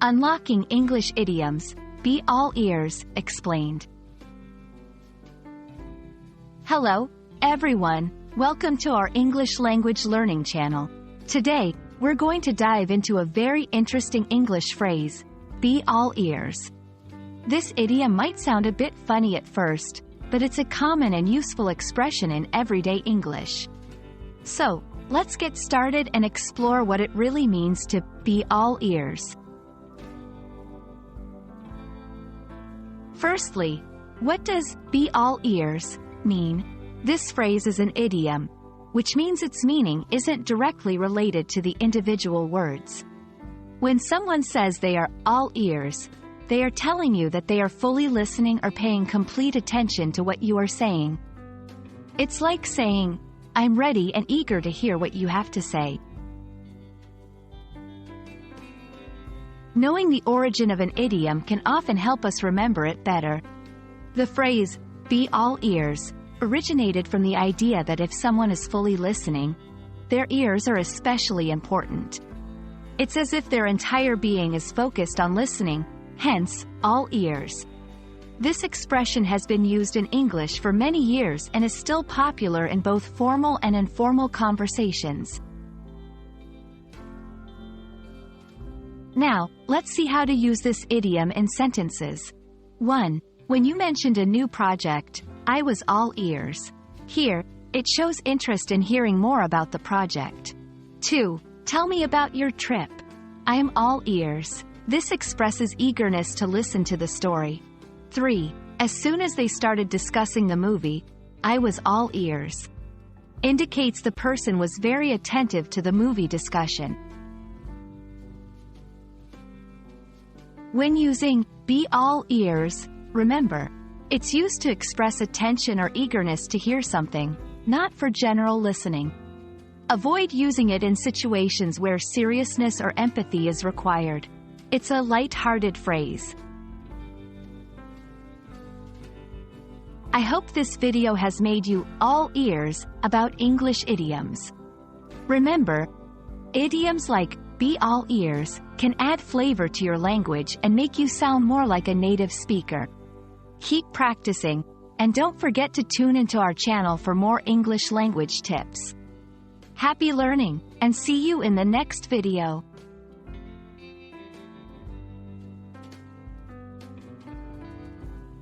Unlocking English Idioms. Be all ears, explained. Hello, everyone. Welcome to our English language learning channel. Today, we're going to dive into a very interesting English phrase, be all ears. This idiom might sound a bit funny at first, but it's a common and useful expression in everyday English. So, let's get started and explore what it really means to be all ears. Firstly, what does be all ears mean? This phrase is an idiom, which means its meaning isn't directly related to the individual words. When someone says they are all ears, they are telling you that they are fully listening or paying complete attention to what you are saying. It's like saying, I'm ready and eager to hear what you have to say. Knowing the origin of an idiom can often help us remember it better. The phrase, be all ears, originated from the idea that if someone is fully listening, their ears are especially important. It's as if their entire being is focused on listening, hence, all ears. This expression has been used in English for many years and is still popular in both formal and informal conversations. Now, let's see how to use this idiom in sentences. 1. When you mentioned a new project, I was all ears. Here, it shows interest in hearing more about the project. 2. Tell me about your trip. I am all ears. This expresses eagerness to listen to the story. 3. As soon as they started discussing the movie, I was all ears. Indicates the person was very attentive to the movie discussion. When using be all ears, remember, it's used to express attention or eagerness to hear something, not for general listening. Avoid using it in situations where seriousness or empathy is required. It's a light-hearted phrase. I hope this video has made you all ears about English idioms. Remember, idioms like be all ears can add flavor to your language and make you sound more like a native speaker. Keep practicing, and don't forget to tune into our channel for more English language tips. Happy learning, and see you in the next video.